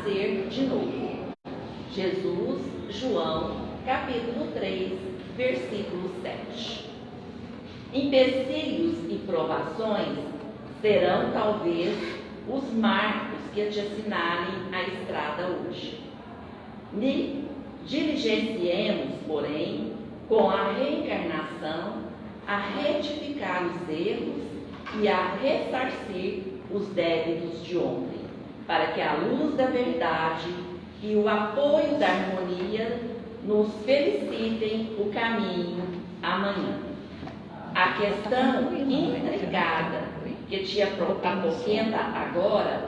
nascer de novo. Jesus, João, capítulo 3, versículo 7. Empecilhos e provações serão talvez os marcos que te assinalem a estrada hoje. Diligenciemos, porém, com a reencarnação, a retificar os erros e a ressarcir os débitos de ontem, para que a luz da verdade e o apoio da harmonia nos felicitem o caminho amanhã. A questão intricada que te apoquenta agora,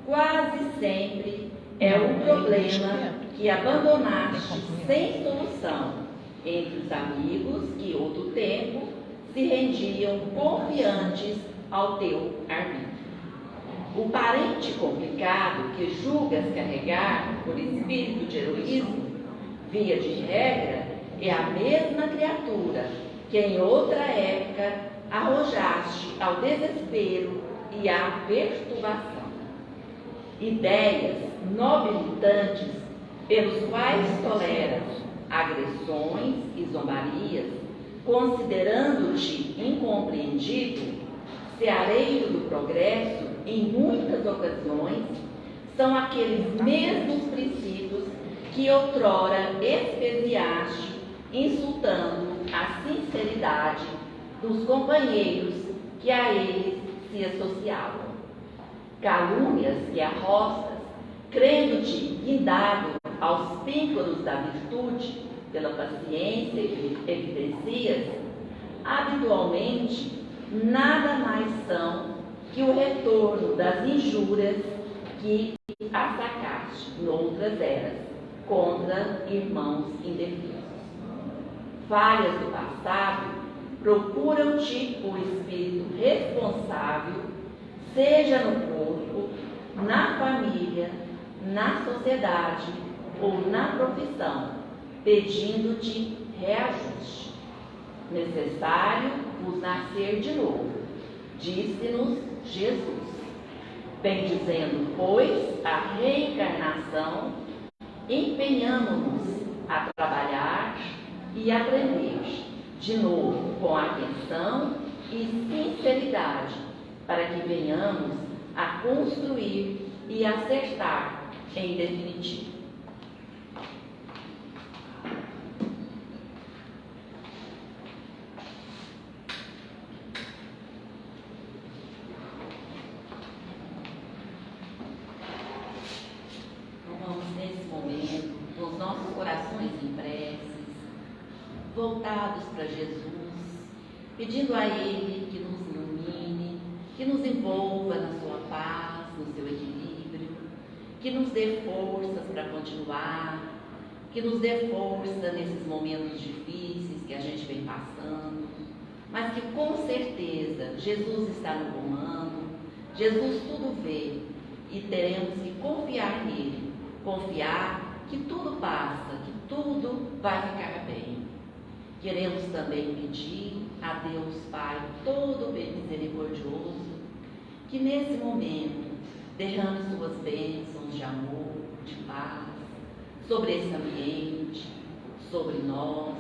quase sempre é o problema que abandonaste sem solução entre os amigos que outro tempo se rendiam confiantes ao teu arbítrio. O parente complicado que julgas carregar por espírito de heroísmo, via de regra, é a mesma criatura que em outra época arrojaste ao desespero e à perturbação. Ideias nobilitantes pelos quais toleras agressões e zombarias, considerando-te incompreendido, seareiro do progresso, em muitas ocasiões, são aqueles mesmos princípios que outrora especiaste, insultando a sinceridade dos companheiros que a eles se associavam. Calúnias que arrostas, crendo-te guindado aos píncaros da virtude, pela paciência que evidencias, habitualmente nada mais são que o retorno das injúrias que assacaste noutras eras contra irmãos indefesos. Falhas do passado procuram-te o espírito responsável, seja no corpo, na família, na sociedade ou na profissão, pedindo-te reajuste. Necessário vos nascer de novo, disse-nos Jesus, bendizendo, pois, a reencarnação, empenhamo-nos a trabalhar e aprender de novo com atenção e sinceridade, para que venhamos a construir e acertar em definitivo. Voltados para Jesus, pedindo a Ele que nos ilumine, que nos envolva na sua paz, no seu equilíbrio, que nos dê forças para continuar, que nos dê força nesses momentos difíceis que a gente vem passando, mas que com certeza Jesus está no comando, Jesus tudo vê e teremos que confiar nele, confiar que tudo passa, que tudo vai ficar bem. Queremos também pedir a Deus Pai todo misericordioso que nesse momento derrame suas bênçãos de amor, de paz sobre esse ambiente, sobre nós,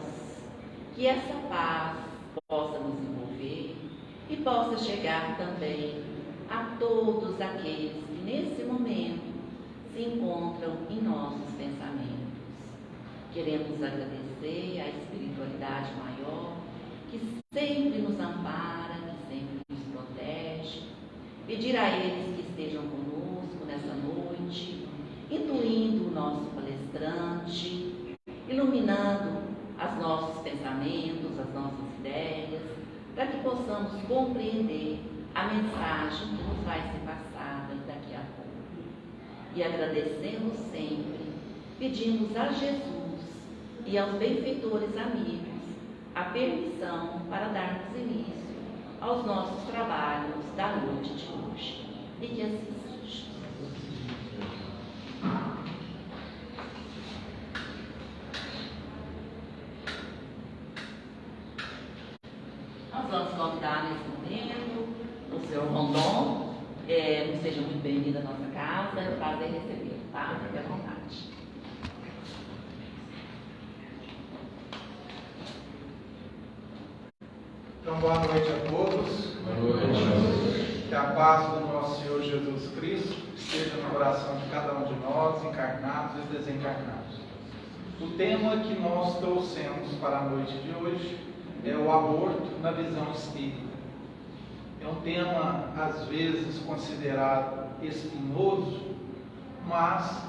que essa paz possa nos envolver e possa chegar também a todos aqueles que nesse momento se encontram em nossos pensamentos. Queremos agradecer a espiritualidade maior que sempre nos ampara, que sempre nos protege, pedir a eles que estejam conosco nessa noite, intuindo o nosso palestrante, iluminando os nossos pensamentos, as nossas ideias, para que possamos compreender a mensagem que nos vai ser passada daqui a pouco. E agradecemos sempre, pedimos a Jesus e aos benfeitores amigos a permissão para darmos início aos nossos trabalhos da noite de hoje. E que assim seja. Nós vamos convidar nesse momento o senhor Rondon. Seja muito bem-vindo à nossa casa, é um prazer recebê-lo. tá? Fique à vontade. Então, boa noite a todos. Boa noite. Que a paz do nosso Senhor Jesus Cristo esteja no coração de cada um de nós, encarnados e desencarnados. O tema que nós trouxemos para a noite de hoje é o aborto na visão espírita. É um tema, às vezes, considerado espinhoso, mas,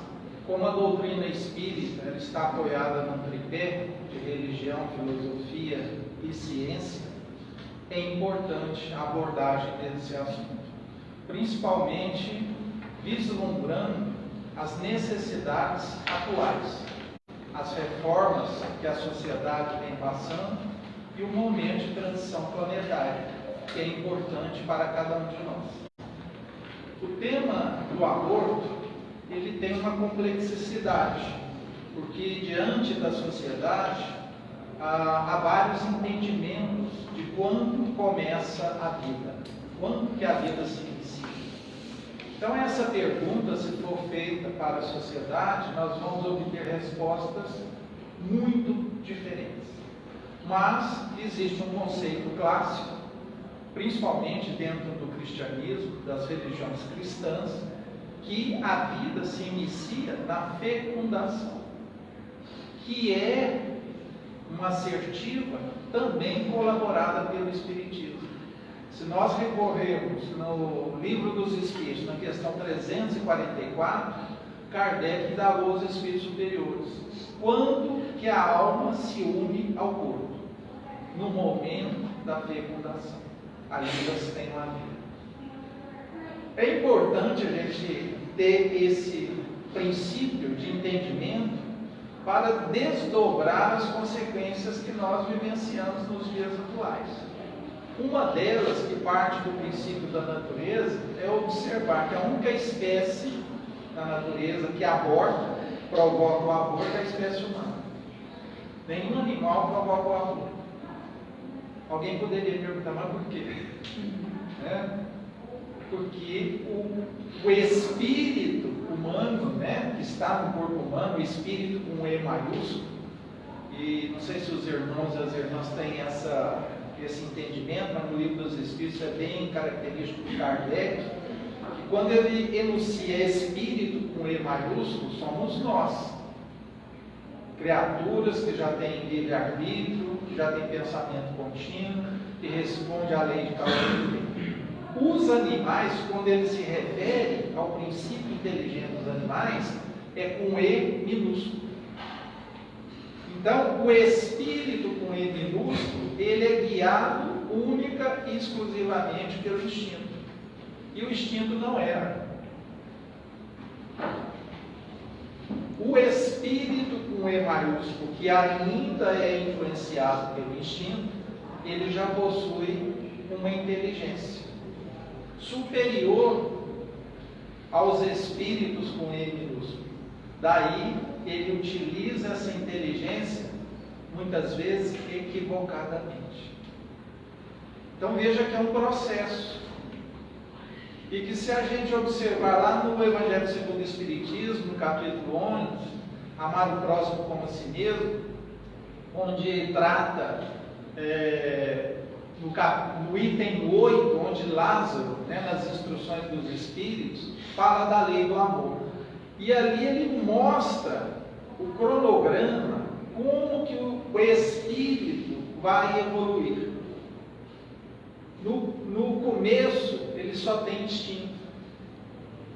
como a doutrina espírita ela está apoiada num tripé de religião, filosofia e ciência, é importante a abordagem desse assunto, principalmente vislumbrando as necessidades atuais, as reformas que a sociedade vem passando e o momento de transição planetária, que é importante para cada um de nós. O tema do aborto, ele tem uma complexidade, porque diante da sociedade há vários entendimentos de quando começa a vida, quando que a vida se inicia. Então essa pergunta, se for feita para a sociedade, nós vamos obter respostas muito diferentes. Mas existe um conceito clássico, principalmente dentro do cristianismo, das religiões cristãs, que a vida se inicia na fecundação, que é uma assertiva também colaborada pelo Espiritismo. Se nós recorrermos no Livro dos Espíritos, na questão 344, Kardec dá aos espíritos superiores. Quando que a alma se une ao corpo? No momento da fecundação. Ali você tem uma vida. É importante a gente ter esse princípio de entendimento para desdobrar as consequências que nós vivenciamos nos dias atuais. Uma delas, que parte do princípio da natureza, é observar que a única espécie da natureza que aborta, provoca o aborto, é a espécie humana. Nenhum animal provoca o aborto. Alguém poderia perguntar, mas por quê? Porque o espírito humano, que está no corpo humano, o espírito com E maiúsculo, e não sei se os irmãos e as irmãs têm esse entendimento, mas no Livro dos Espíritos é bem característico de Kardec, que quando ele enuncia espírito com E maiúsculo, somos nós, criaturas que já têm livre-arbítrio, que já têm pensamento contínuo, que respondem à lei de causa e efeito. Os animais, quando ele se refere ao princípio inteligente dos animais, é com E minúsculo. Então, o espírito com E minúsculo, ele é guiado única e exclusivamente pelo instinto. E o instinto não era. O espírito com E maiúsculo, que ainda é influenciado pelo instinto, ele já possui uma inteligência superior aos espíritos com E minúsculo. Daí, ele utiliza essa inteligência, muitas vezes, equivocadamente. Então, veja que é um processo. E que se a gente observar lá no Evangelho segundo o Espiritismo, no capítulo 11, amar o próximo como a si mesmo, onde ele trata, no item 8, onde Lázaro, nas instruções dos Espíritos, fala da lei do amor. E ali ele mostra o cronograma, como que o espírito vai evoluir. No começo, ele só tem instinto.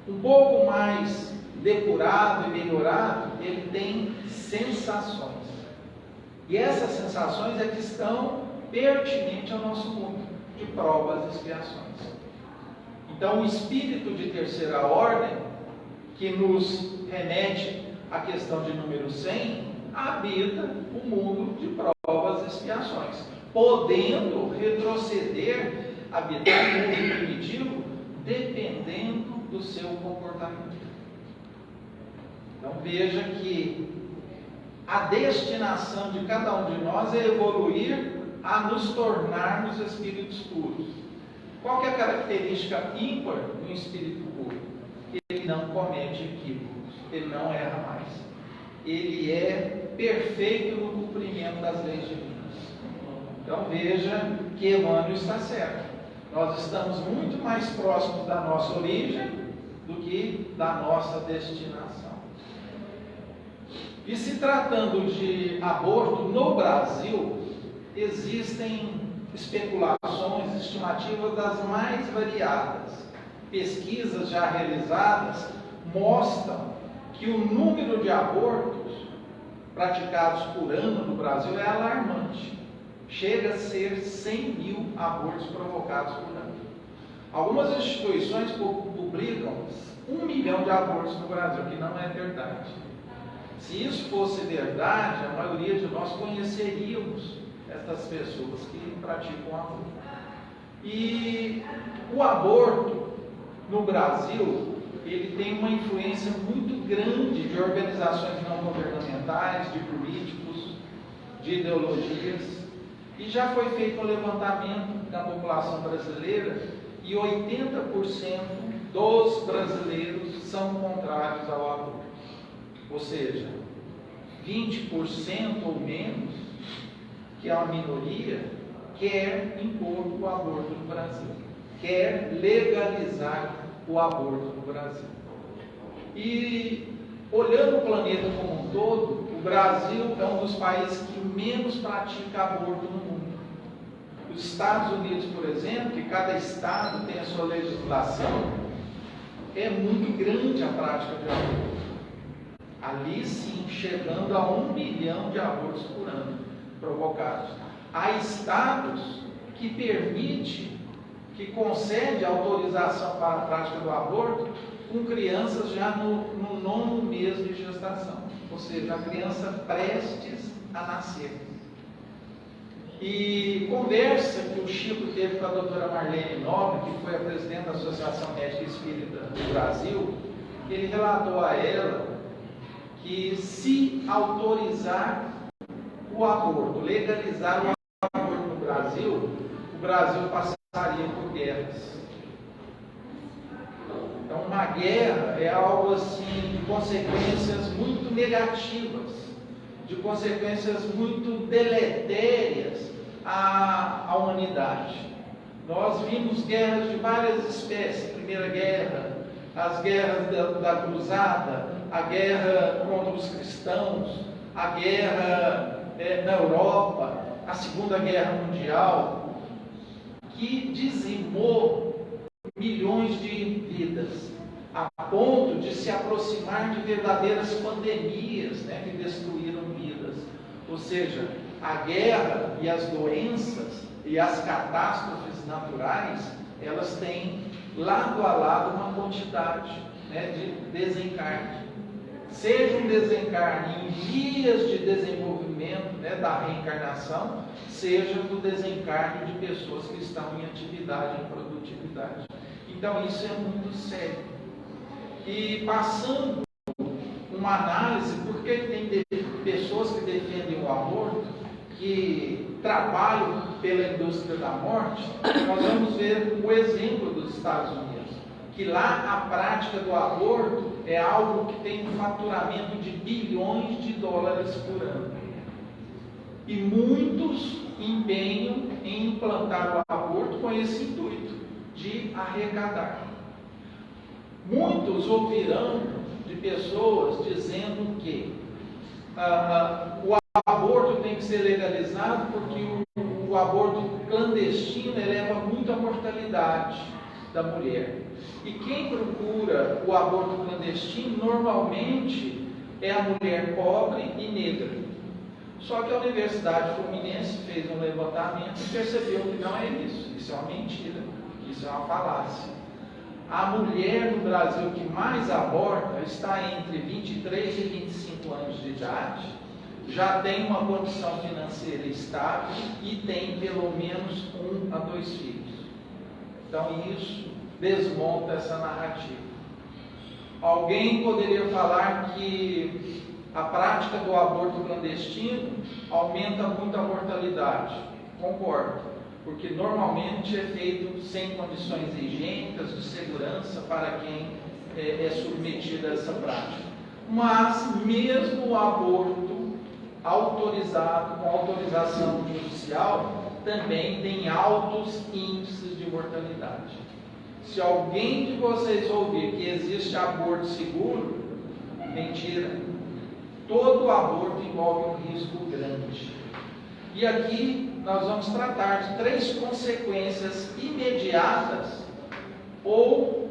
Um pouco mais depurado e melhorado, ele tem sensações. E essas sensações é que estão pertinentes ao nosso mundo de provas e expiações. Então, o espírito de terceira ordem, que nos remete à questão de número 100, habita o mundo de provas e expiações, podendo retroceder, habitar o mundo primitivo, dependendo do seu comportamento. Então veja que a destinação de cada um de nós é evoluir a nos tornarmos espíritos puros. Qual que é a característica ímpar do espírito puro? Ele não comete equívocos, ele não erra mais. Ele é perfeito no cumprimento das leis divinas. Então veja que Emmanuel está certo. Nós estamos muito mais próximos da nossa origem do que da nossa destinação. E se tratando de aborto no Brasil, existem especulações, estimativas das mais variadas. Pesquisas já realizadas mostram que o número de abortos praticados por ano no Brasil é alarmante. Chega a ser 100 mil abortos provocados por ano. Algumas instituições publicam 1 milhão de abortos no Brasil, que não é verdade. Se isso fosse verdade, a maioria de nós conheceríamos essas pessoas que praticam aborto. E o aborto no Brasil, ele tem uma influência muito grande de organizações não governamentais, de políticos, de ideologias. E já foi feito um levantamento da população brasileira e 80% dos brasileiros são contrários ao aborto. Ou seja, 20% ou menos, que é uma minoria, quer impor o aborto no Brasil, quer legalizar o aborto no Brasil. E olhando o planeta como um todo, o Brasil é um dos países que menos pratica aborto no mundo. Os Estados Unidos, por exemplo, que cada estado tem a sua legislação, é muito grande a prática de aborto. Ali sim, chegando a 1 milhão de abortos por ano provocados. Há estados que permite, que concede autorização para a prática do aborto com crianças já no 9º mês de gestação, ou seja, a criança prestes a nascer. E conversa que o Chico teve com a doutora Marlene Nobre, que foi a presidente da Associação Médica Espírita do Brasil, ele relatou a ela que se autorizar o aborto, legalizar o aborto no Brasil, o Brasil passaria por guerras. Então, uma guerra é algo assim de consequências muito negativas, de consequências muito deletérias à humanidade. Nós vimos guerras de várias espécies, Primeira Guerra, as guerras da Cruzada, a guerra contra os cristãos, a guerra na Europa, a Segunda Guerra Mundial, que dizimou milhões de vidas, a ponto de se aproximar de verdadeiras pandemias, que destruíram vidas. Ou seja, a guerra e as doenças e as catástrofes naturais, elas têm lado a lado uma quantidade de desencarne. Seja um desencarne em vias de desenvolvimento da reencarnação, seja do desencarne de pessoas que estão em atividade, em produtividade. Então isso é muito sério. E passando uma análise, porque tem pessoas que defendem o aborto, que trabalham pela indústria da morte, nós vamos ver o exemplo dos Estados Unidos, que lá a prática do aborto é algo que tem um faturamento de bilhões de dólares por ano. E muitos empenham em implantar o aborto com esse intuito de arrecadar. Muitos ouvirão de pessoas dizendo que o aborto tem que ser legalizado porque o aborto clandestino eleva muito a mortalidade da mulher. E quem procura o aborto clandestino normalmente é a mulher pobre e negra. Só que a Universidade Fluminense fez um levantamento e percebeu que não é isso. Isso é uma mentira, isso é uma falácia. A mulher no Brasil que mais aborta está entre 23 e 25 anos de idade, já tem uma condição financeira estável e tem pelo menos 1 a 2 filhos. Então isso desmonta essa narrativa. Alguém poderia falar que a prática do aborto clandestino aumenta muito a mortalidade. Concordo, porque normalmente é feito sem condições higiênicas de segurança para quem é submetido a essa prática. mas mesmo o aborto autorizado, com autorização judicial, também tem altos índices de mortalidade. Se alguém de vocês ouvir que existe aborto seguro, mentira. Todo aborto envolve um risco grande. E aqui nós vamos tratar de 3 consequências imediatas ou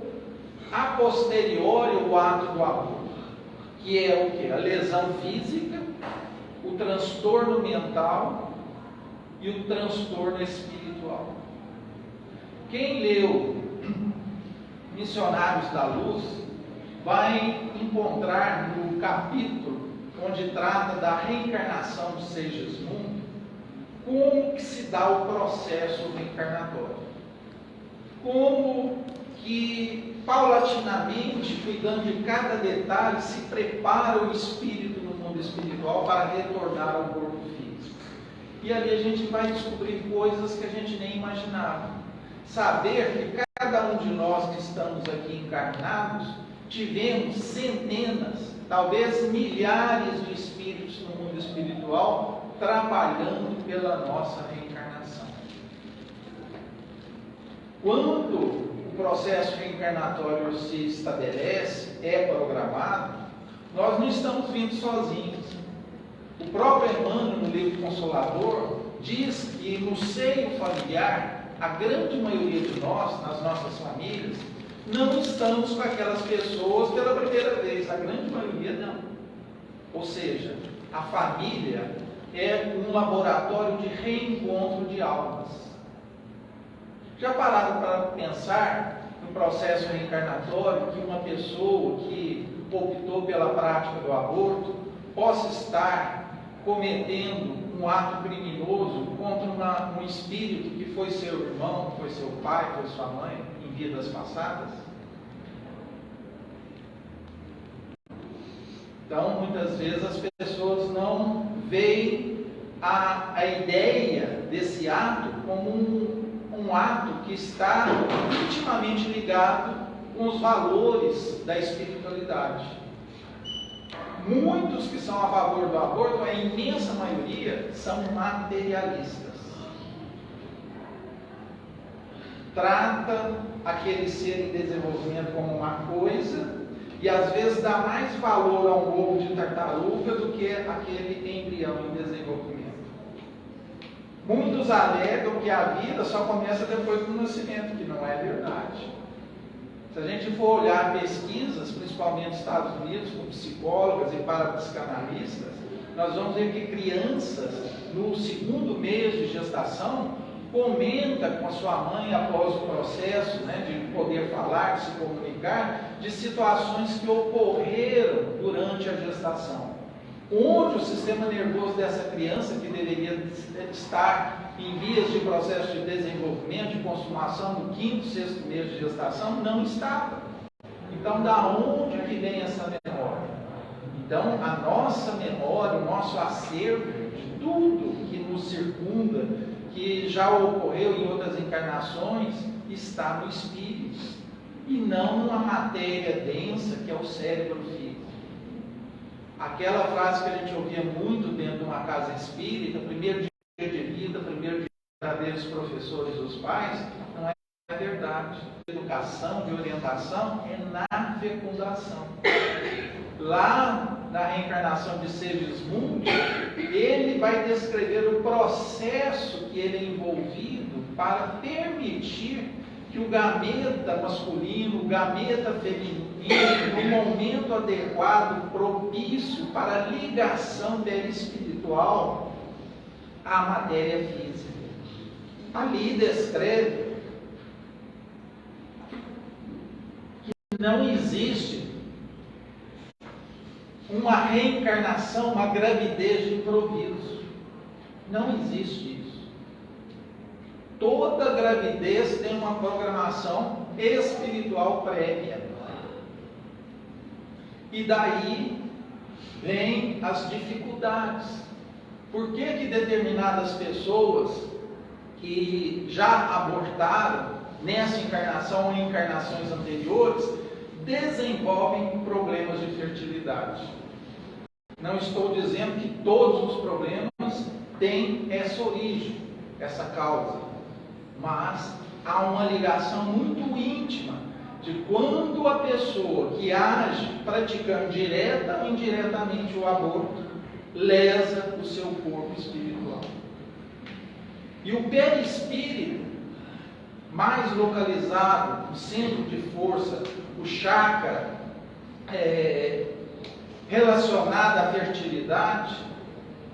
a posteriori o ato do aborto, que é o que? A lesão física, o transtorno mental e o transtorno espiritual. Quem leu Missionários da Luz vai encontrar no capítulo onde trata da reencarnação de Segismundo, como que se dá o processo reencarnatório. Como que, paulatinamente, cuidando de cada detalhe, se prepara o espírito no mundo espiritual para retornar ao corpo físico. E ali a gente vai descobrir coisas que a gente nem imaginava. Saber que cada um de nós que estamos aqui encarnados, tivemos centenas, talvez milhares de espíritos no mundo espiritual trabalhando pela nossa reencarnação. Quando o processo reencarnatório se estabelece, é programado, nós não estamos vindo sozinhos. O próprio Emmanuel, no livro Consolador, diz que no seio familiar, a grande maioria de nós, nas nossas famílias, não estamos com aquelas pessoas pela primeira vez, a grande maioria não. Ou seja, a família é um laboratório de reencontro de almas. Já pararam para pensar no processo reencarnatório que uma pessoa que optou pela prática do aborto possa estar cometendo um ato criminoso contra um espírito que foi seu irmão, foi seu pai, foi sua mãe, em vidas passadas? Então, muitas vezes as pessoas não veem a ideia desse ato como um ato que está intimamente ligado com os valores da espiritualidade. Muitos que são a favor do aborto, a imensa maioria, são materialistas. Trata aquele ser em desenvolvimento como uma coisa e às vezes dá mais valor a um ovo de tartaruga do que aquele embrião em desenvolvimento. Muitos alegam que a vida só começa depois do nascimento, que não é verdade. Se a gente for olhar pesquisas, principalmente nos Estados Unidos, com psicólogas e parapsicanalistas, nós vamos ver que crianças, no 2º mês de gestação, comenta com a sua mãe após o processo, de poder falar, de se comunicar, de situações que ocorreram durante a gestação, onde o sistema nervoso dessa criança, que deveria estar em vias de processo de desenvolvimento, de consumação no 5º, 6º mês de gestação, não estava. Então, da onde que vem essa memória? Então, a nossa memória, o nosso acervo de tudo que nos circunda, que já ocorreu em outras encarnações, está no espírito, e não numa matéria densa que é o cérebro físico. Aquela frase que a gente ouvia muito dentro de uma casa espírita, primeiro dia de vida, primeiro dia de verdadeiros professores dos pais, não é verdade. Educação, de orientação, é na fecundação. Lá na reencarnação de Segismundo, ele vai descrever o processo que ele é envolvido para permitir que o gameta masculino, o gameta feminino, no momento adequado, propício para a ligação perispiritual à matéria física. Ali descreve que não existe uma reencarnação, uma gravidez de improviso. Não existe isso. Toda gravidez tem uma programação espiritual prévia. E daí vem as dificuldades. Por que determinadas pessoas que já abortaram nessa encarnação ou em encarnações anteriores desenvolvem problemas de fertilidade. Não estou dizendo que todos os problemas têm essa origem, essa causa, mas há uma ligação muito íntima de quando a pessoa que age praticando direta ou indiretamente o aborto lesa o seu corpo espiritual. E o perispírito, mais localizado no centro de força, o chakra relacionado à fertilidade,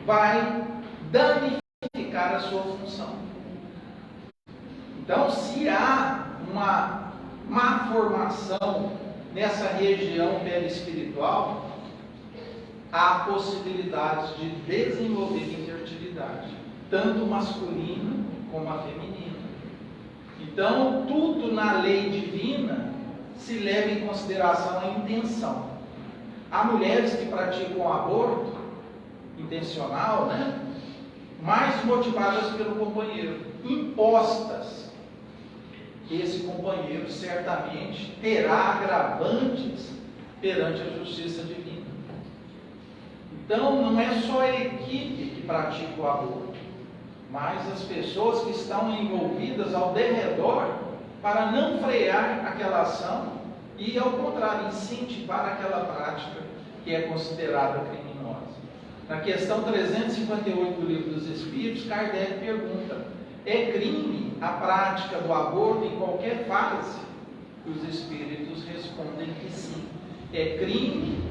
vai danificar a sua função. Então, se há uma má formação nessa região perispiritual, há possibilidades de desenvolver infertilidade, tanto masculina como a feminina. Então, tudo na lei divina se leva em consideração a intenção. Há mulheres que praticam aborto intencional, mais motivadas pelo companheiro, impostas. Esse companheiro certamente terá agravantes perante a justiça divina. Então, não é só a equipe que pratica o aborto, mas as pessoas que estão envolvidas ao derredor para não frear aquela ação e, ao contrário, incentivar aquela prática que é considerada criminosa. Na questão 358 do Livro dos Espíritos, Kardec pergunta: é crime a prática do aborto em qualquer fase? Os Espíritos respondem que sim. É crime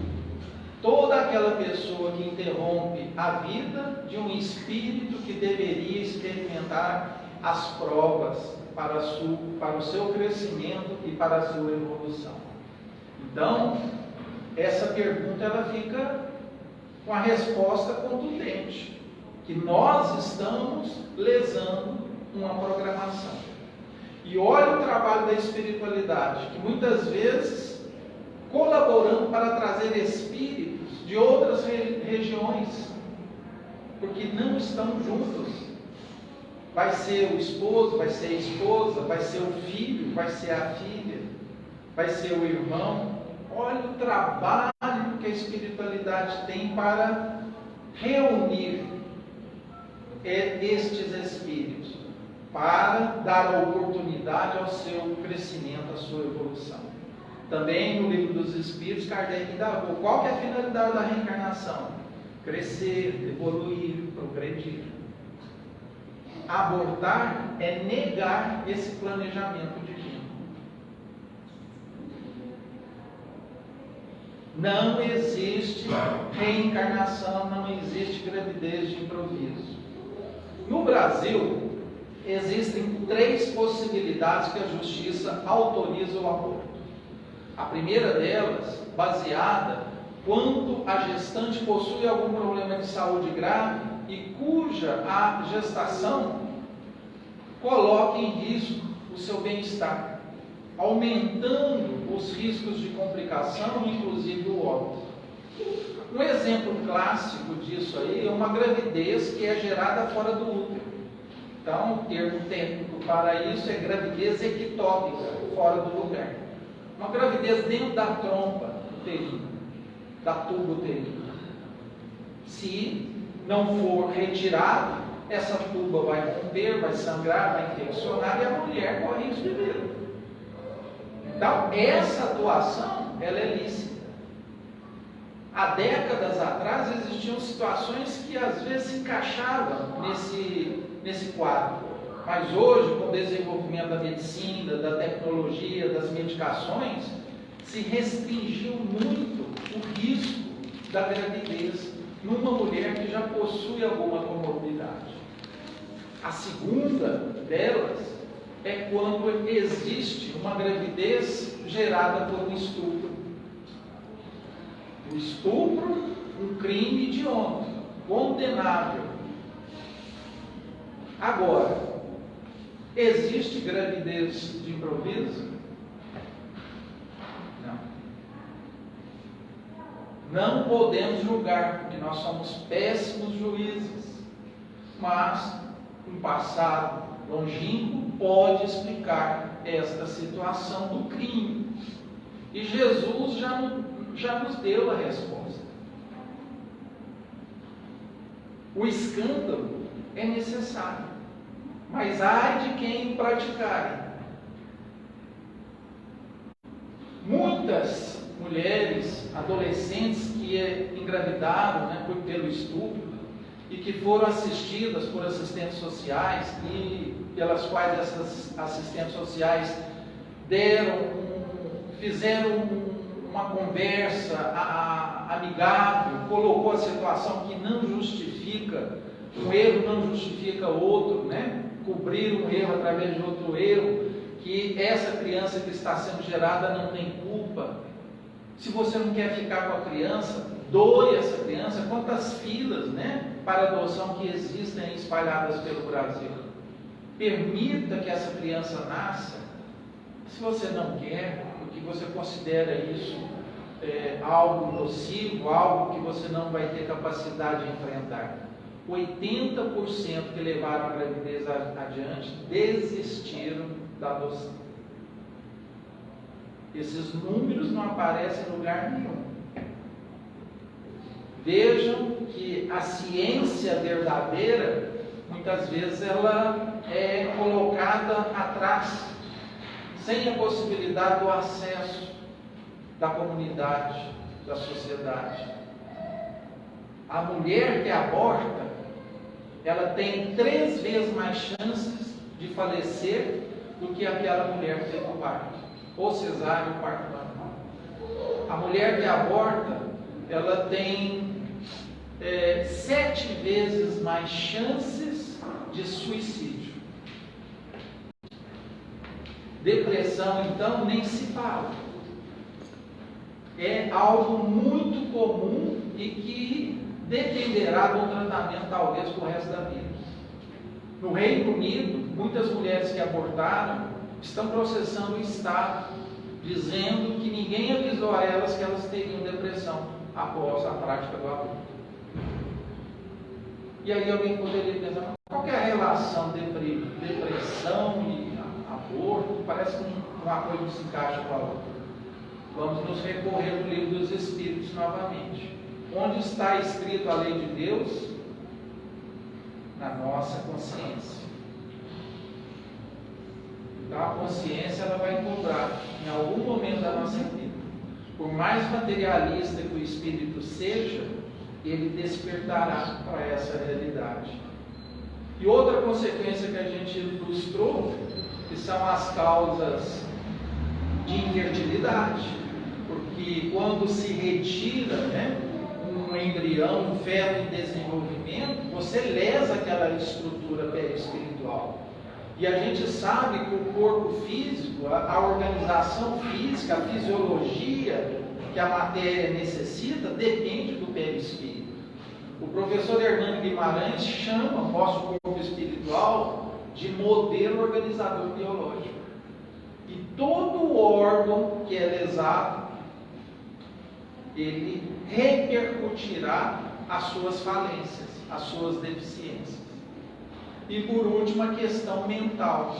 toda aquela pessoa que interrompe a vida de um espírito que deveria experimentar as provas para o seu crescimento e para a sua evolução. Então, essa pergunta ela fica com a resposta contundente, que nós estamos lesando uma programação. E olha o trabalho da espiritualidade, que muitas vezes colaborando para trazer espíritos de outras regiões, porque não estão juntos. Vai ser o esposo, vai ser a esposa, vai ser o filho, vai ser a filha, vai ser o irmão. Olha o trabalho que a espiritualidade tem para reunir estes espíritos, para dar a oportunidade ao seu crescimento, à sua evolução. Também no Livro dos Espíritos, Kardec indagou qual que é a finalidade da reencarnação: crescer, evoluir, progredir. Abortar é negar esse planejamento divino. Não existe reencarnação, não existe gravidez de improviso. No Brasil, existem 3 possibilidades que a justiça autoriza o aborto. A primeira delas, baseada quando a gestante possui algum problema de saúde grave e cuja a gestação coloca em risco o seu bem-estar, aumentando os riscos de complicação, inclusive o óbito. Um exemplo clássico disso aí é uma gravidez que é gerada fora do útero. Então, o termo técnico para isso é gravidez ectópica, fora do lugar. Uma gravidez dentro da trompa uterina, da tuba uterina. Se não for retirado, essa tuba vai romper, vai sangrar, vai infeccionar e a mulher corre risco de vida. Então, essa atuação, ela é lícita. Há décadas atrás existiam situações que às vezes se encaixavam nesse quadro. Mas hoje, com o desenvolvimento da medicina, da tecnologia, das medicações, se restringiu muito o risco da gravidez numa mulher que já possui alguma comorbidade. A segunda delas é quando existe uma gravidez gerada por um estupro. O estupro, um crime hediondo, condenável. Agora, existe gravidez de improviso? Não podemos julgar, porque nós somos péssimos juízes, mas um passado longínquo pode explicar esta situação do crime. E Jesus já nos deu a resposta. O escândalo é necessário, mas ai de quem o praticarem. Muitas mulheres, adolescentes que engravidaram, pelo estupro e que foram assistidas por assistentes sociais e pelas quais essas assistentes sociais fizeram uma conversa amigável, colocou a situação que não justifica, um erro não justifica outro, cobrir um erro através de outro erro, que essa criança que está sendo gerada não tem culpa. Se você não quer ficar com a criança, doe essa criança. Quantas filas, para adoção que existem espalhadas pelo Brasil. Permita que essa criança nasça. Se você não quer, porque você considera isso algo nocivo, algo que você não vai ter capacidade de enfrentar. 80% que levaram a gravidez adiante desistiram da adoção. Esses números não aparecem em lugar nenhum. Vejam que a ciência verdadeira, muitas vezes, ela é colocada atrás, sem a possibilidade do acesso da comunidade, da sociedade. A mulher que aborta, ela tem 3 vezes mais chances de falecer do que aquela mulher que teve o parto, ou cesárea ou parto normal. A mulher que aborta, ela tem 7 vezes mais chances de suicídio. Depressão, então, nem se fala. É algo muito comum e que dependerá do tratamento, talvez, para o resto da vida. No Reino Unido, muitas mulheres que abortaram estão processando o Estado, dizendo que ninguém avisou a elas que elas teriam depressão após a prática do aborto. E aí alguém poderia pensar, qual que é a relação de depressão e aborto? Parece que uma coisa não se encaixa com a outra. Vamos nos recorrer ao livro dos Espíritos novamente. Onde está escrito a lei de Deus? Na nossa consciência. Então a consciência ela vai cobrar em algum momento da nossa vida. Por mais materialista que o espírito seja, ele despertará para essa realidade. E outra consequência que a gente ilustrou, que são as causas de infertilidade, porque quando se retira, um embrião, um feto em desenvolvimento, você lesa aquela estrutura perispiritual. E a gente sabe que o corpo físico, a organização física, a fisiologia que a matéria necessita, depende do perispírito. O professor Hernando Guimarães chama o nosso corpo espiritual de modelo organizador biológico. E todo órgão que é lesado, ele repercutirá as suas falências, as suas deficiências. E por último, a questão mental.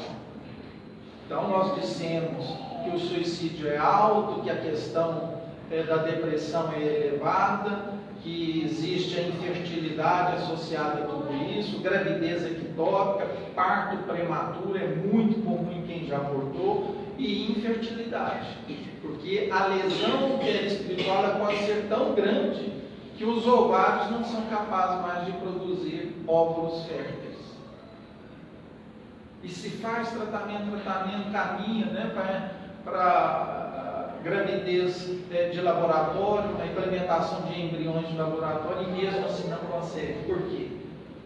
Então nós dissemos que o suicídio é alto, que a questão da depressão é elevada, que existe a infertilidade associada a tudo isso, gravidez ectópica, parto prematuro é muito comum em quem já abortou, e infertilidade, porque a lesão perispiritual ela pode ser tão grande que os ovários não são capazes mais de produzir óvulos férteis. E se faz tratamento, caminha para gravidez de laboratório, a implementação de embriões de laboratório, e mesmo assim não consegue. Por quê?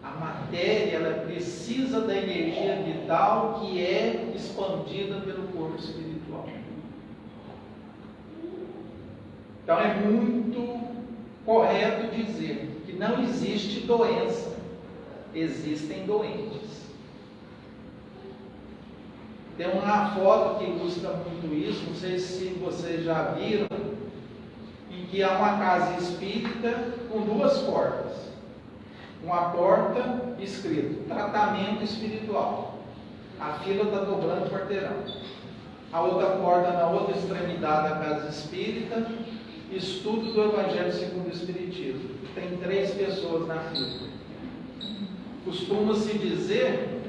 A matéria ela precisa da energia vital que é expandida pelo corpo espiritual. Então é muito correto dizer que não existe doença, existem doentes. Tem uma foto que ilustra muito isso, não sei se vocês já viram, em que há uma casa espírita com 2 portas. Uma porta escrito tratamento espiritual. A fila está dobrando o quarteirão. a outra porta na outra extremidade da casa espírita, estudo do Evangelho segundo o Espiritismo. Tem 3 pessoas na fila. Costuma-se dizer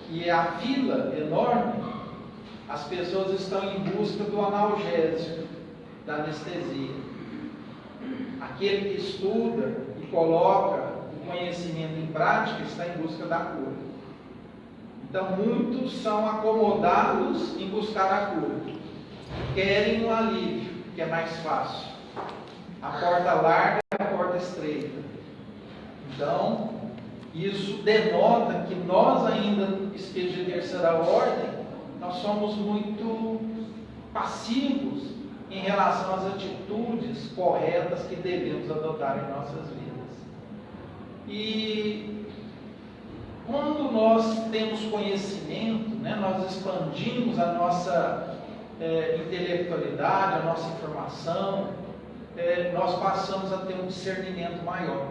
que a fila enorme, as pessoas estão em busca do analgésico, da anestesia. Aquele que estuda e coloca o conhecimento em prática está em busca da cura. Então, muitos são acomodados em buscar a cura. Querem um alívio, que é mais fácil. A porta larga e a porta estreita. Então, isso denota que nós ainda, espíritos de terceira ordem, nós somos muito passivos em relação às atitudes corretas que devemos adotar em nossas vidas. E quando nós temos conhecimento, nós expandimos a nossa intelectualidade, a nossa informação, nós passamos a ter um discernimento maior.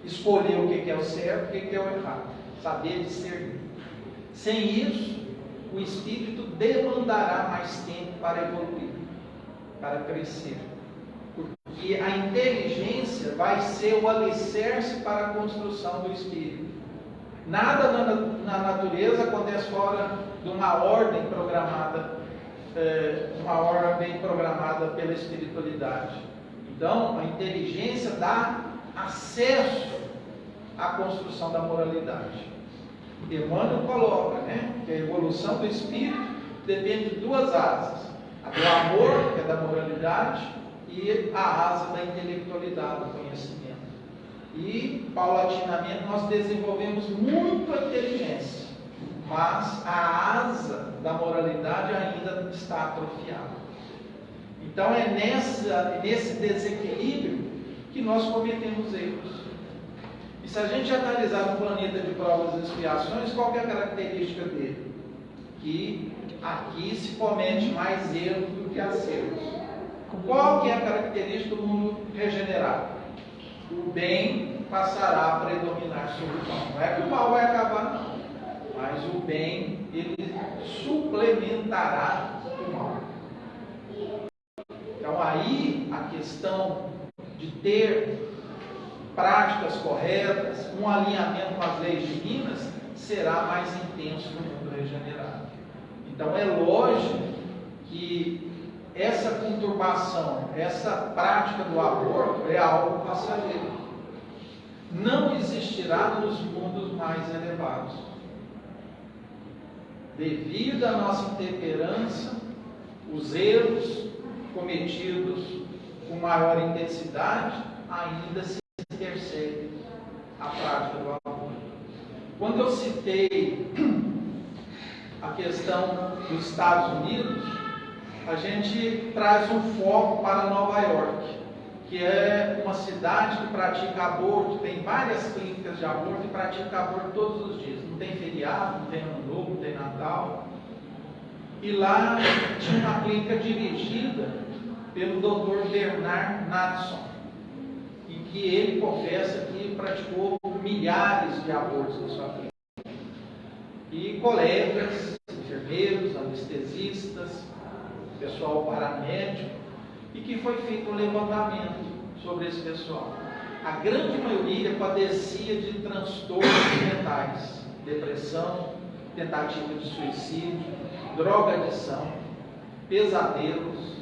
Escolher o que é o certo e o que é o errado. Saber discernir. Sem isso, o espírito demandará mais tempo para evoluir, para crescer. Porque a inteligência vai ser o alicerce para a construção do espírito. Nada na natureza acontece fora de uma ordem programada, pela espiritualidade. Então, a inteligência dá acesso à construção da moralidade. Emmanuel coloca, que a evolução do espírito depende de 2 asas: a do amor, que é da moralidade, e a asa da intelectualidade, do conhecimento. E, paulatinamente, nós desenvolvemos muito a inteligência, mas a asa da moralidade ainda está atrofiada. Então, é nesse desequilíbrio que nós cometemos erros. E se a gente analisar no planeta de provas e expiações, qual que é a característica dele? Que aqui se comete mais erros do que acertos. Qual que é a característica do mundo regenerado? O bem passará a predominar sobre o mal. Não é que o mal vai acabar, não. Mas o bem, ele suplementará o mal. Então aí a questão de ter práticas corretas, um alinhamento com as leis divinas, será mais intenso no mundo regenerado. Então é lógico que essa conturbação, essa prática do aborto é algo passageiro. Não existirá nos mundos mais elevados. Devido à nossa intemperança, os erros cometidos com maior intensidade, ainda se persegue a prática do aborto. Quando eu citei a questão dos Estados Unidos, a gente traz um foco para Nova York, que é uma cidade que pratica aborto, tem várias clínicas de aborto e pratica aborto todos os dias. Não tem feriado, não tem ano novo, não tem Natal. E lá tinha uma clínica dirigida pelo Dr. Bernard Natson, em que ele confessa que praticou milhares de abortos na sua clínica. E colegas, enfermeiros, anestesistas, pessoal paramédico, e que foi feito um levantamento sobre esse pessoal. A grande maioria padecia de transtornos mentais, depressão, tentativa de suicídio, drogadição, pesadelos.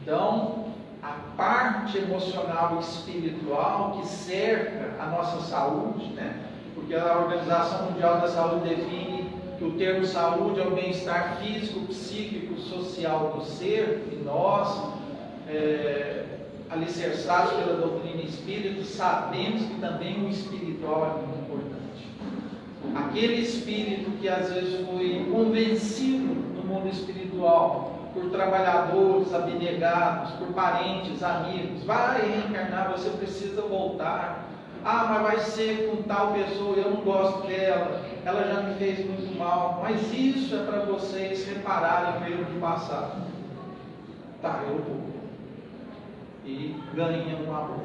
Então, a parte emocional e espiritual que cerca a nossa saúde, porque a Organização Mundial da Saúde define que o termo saúde é o bem-estar físico, psíquico, social do ser, e nós, alicerçados pela doutrina espírita, sabemos que também o espiritual é muito importante. Aquele espírito que às vezes foi convencido no mundo espiritual por trabalhadores abnegados, por parentes, amigos, vai reencarnar, você precisa voltar. Ah, mas vai ser com tal pessoa, eu não gosto dela, ela já me fez muito mal. Mas isso é para vocês repararem o erro do passado. Tá, eu vou. E ganha um aborto.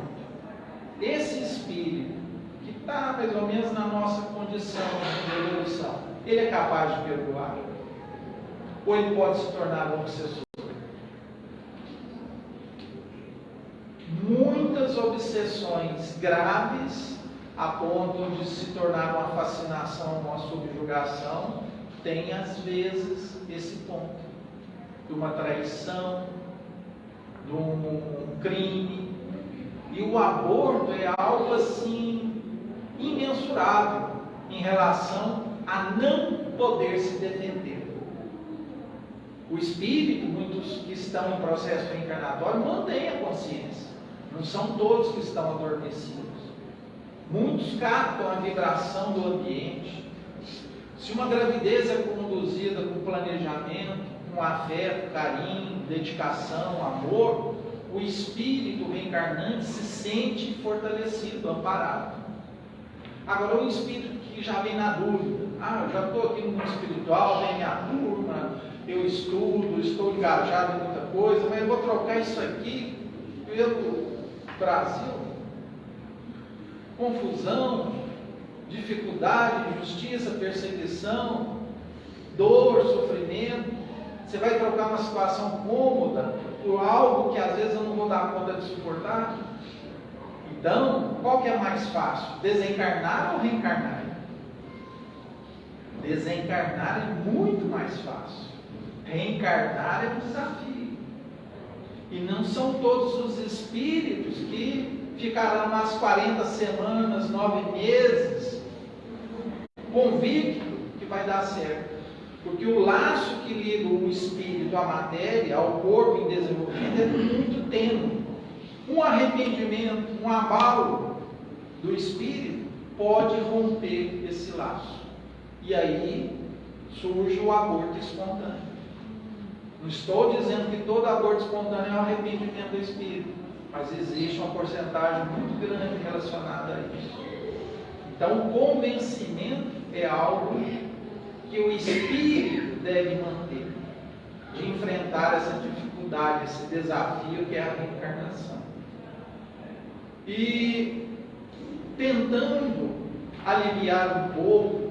Esse espírito, que está mais ou menos na nossa condição de evolução, ele é capaz de perdoar? ou ele pode se tornar um obsessor? Muitas obsessões graves, a ponto de se tornar uma fascinação, uma subjugação, tem às vezes esse ponto de uma traição, de um crime. E o aborto é algo assim imensurável em relação a não poder se defender. O espírito, muitos que estão em processo reencarnatório, mantêm a consciência. Não são todos que estão adormecidos. Muitos captam a vibração do ambiente. Se uma gravidez é conduzida com planejamento, com afeto, carinho, dedicação, amor, o espírito reencarnante se sente fortalecido, amparado. Agora, o espírito que já vem na dúvida, eu já estou aqui no mundo espiritual, tem minha turma, eu estudo, estou engajado em muita coisa, mas eu vou trocar isso aqui pelo Brasil. Confusão, dificuldade, injustiça, perseguição, dor, sofrimento. Você vai trocar uma situação cômoda por algo que às vezes eu não vou dar conta de suportar? Então, qual que é mais fácil? Desencarnar ou reencarnar? Desencarnar é muito mais fácil. Reencarnar é um desafio. E não são todos os espíritos que ficarão umas 40 semanas, 9 meses, convicto que vai dar certo. Porque o laço que liga o espírito à matéria, ao corpo em desenvolvimento, é muito tênue. Um arrependimento, um abalo do espírito pode romper esse laço. E aí surge o aborto espontâneo. Não estou dizendo que todo aborto espontâneo é um arrependimento do espírito, mas existe uma porcentagem muito grande relacionada a isso. Então, o convencimento é algo que o espírito deve manter, de enfrentar essa dificuldade, esse desafio que é a reencarnação. E tentando aliviar um pouco,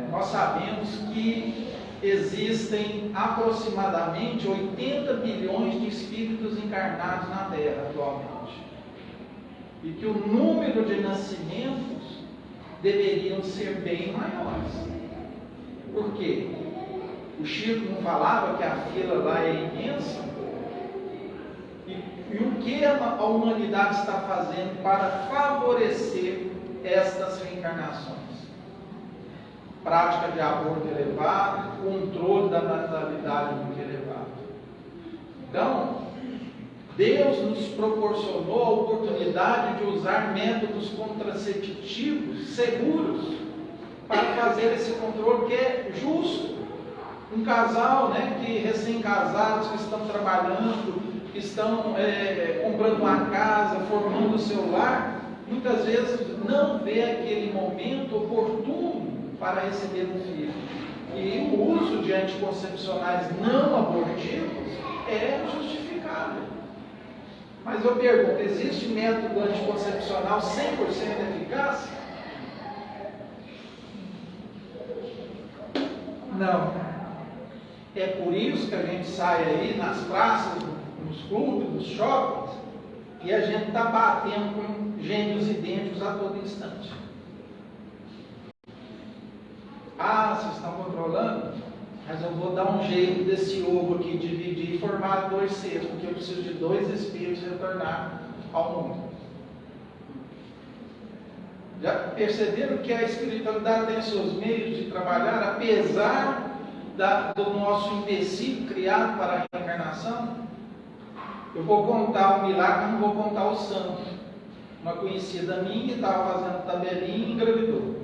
nós sabemos que existem aproximadamente 80 bilhões de espíritos encarnados na Terra atualmente. E que o número de nascimentos deveriam ser bem maiores. Por quê? O Chico não falava que a fila lá é imensa? E o que a humanidade está fazendo para favorecer estas reencarnações? Prática de aborto elevado, controle da natalidade muito elevado. Então, Deus nos proporcionou a oportunidade de usar métodos contraceptivos seguros para fazer esse controle que é justo. Um casal, que recém-casados, que estão trabalhando, que estão comprando uma casa, formando o seu lar, muitas vezes não vê aquele momento oportuno para receber um filho. E o uso de anticoncepcionais não abortivos é justificável. Mas eu pergunto, existe método anticoncepcional 100% eficaz? Não. É por isso que a gente sai aí nas praças, nos clubes, nos shoppings, e a gente está batendo com gêmeos idênticos a todo instante. Vocês estão controlando? Mas eu vou dar um jeito desse ovo aqui, dividir e formar 2 seres, porque eu preciso de 2 espíritos retornar ao mundo. Já perceberam que a espiritualidade tem seus meios de trabalhar, apesar do nosso empecilho criado para a reencarnação? Eu vou contar o milagre, mas não vou contar o santo. Uma conhecida minha estava fazendo tabelinha e engravidou.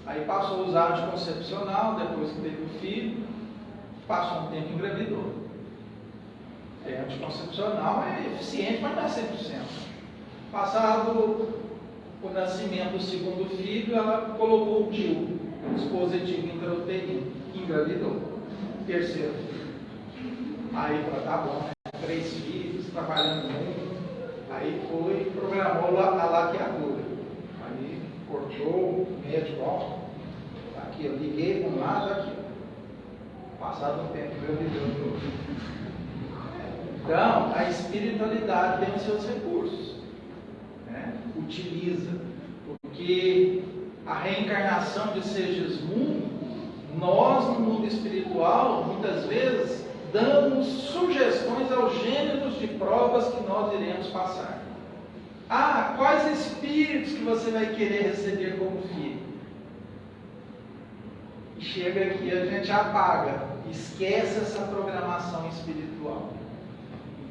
Aí passou a usar anticoncepcional, depois que teve o filho, passou um tempo e engravidou. Anticoncepcional é eficiente, mas não é 100%. Passado o nascimento do segundo filho, ela colocou o DIU, dispositivo intrauterino, engravidou. Terceiro filho. Aí falou, tá bom, 3 filhos, trabalhando muito. Aí foi, programou a laqueadura. Aí cortou, o médico, aqui eu liguei para um lado, aqui. Passado um tempo, meu Deus. Então, a espiritualidade tem os seus recursos, né? Utiliza, porque a reencarnação de Segismundo, nós no mundo espiritual, muitas vezes, damos sugestões aos gêneros de provas que nós iremos passar. Ah, quais espíritos que você vai querer receber como filho? E chega aqui, a gente apaga, esquece essa programação espiritual.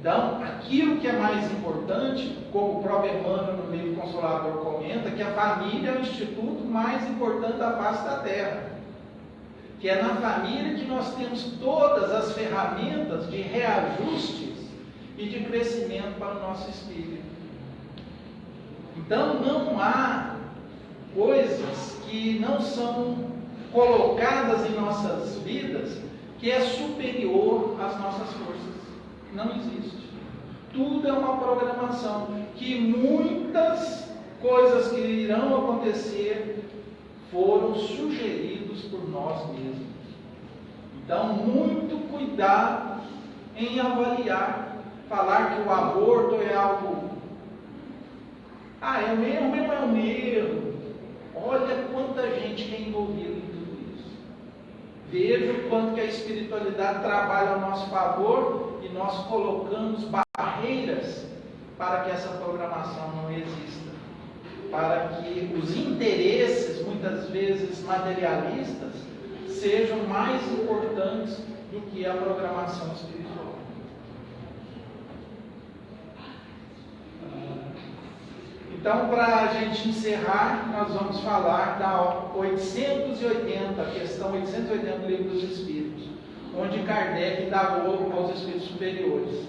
Então, aquilo que é mais importante, como o próprio Emmanuel no livro Consolador comenta, que a família é o instituto mais importante da face da Terra. Que é na família que nós temos todas as ferramentas de reajustes e de crescimento para o nosso espírito. Então, não há coisas que não são colocadas em nossas vidas que é superior às nossas forças. Não existe. Tudo é uma programação, que muitas coisas que irão acontecer foram sugeridos por nós mesmos. Então, muito cuidado em avaliar, falar que o aborto é algo... é um erro. Olha quanta gente que é envolvida em tudo isso. Veja o quanto que a espiritualidade trabalha ao nosso favor e nós colocamos barreiras para que essa programação não exista. Para que os interesses, muitas vezes materialistas, sejam mais importantes do que a programação espiritual. Então, para a gente encerrar, nós vamos falar da 880, questão 880 do Livro dos Espíritos, onde Kardec indagou aos espíritos superiores: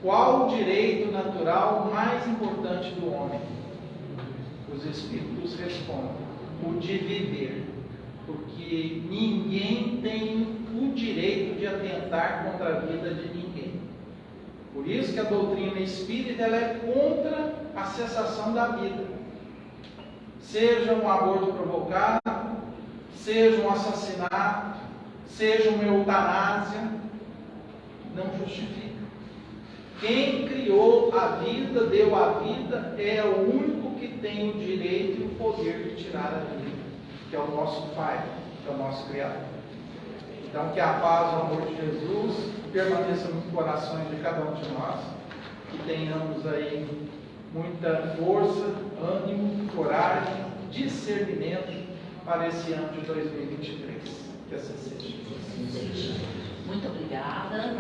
qual o direito natural mais importante do homem? Os espíritos respondem: o de viver, porque ninguém tem o direito de atentar contra a vida de ninguém. Por isso que a doutrina espírita ela é contra a cessação da vida. Seja um aborto provocado, seja um assassinato, seja uma eutanásia, não justifica. Quem criou a vida, deu a vida, é o único que tem o direito e o poder de tirar a vida, que é o nosso Pai, que é o nosso Criador. Então, que a paz, o amor de Jesus permaneça nos corações de cada um de nós, que tenhamos aí muita força, ânimo, coragem, discernimento para esse ano de 2023. Que assim seja. Muito obrigada.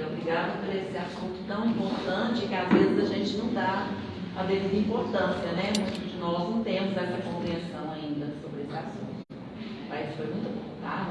Obrigada por esse assunto tão importante que às vezes a gente não dá a devida importância, né? Muitos de nós não temos essa compreensão ainda sobre esse assunto. Mas foi muito bom, tá?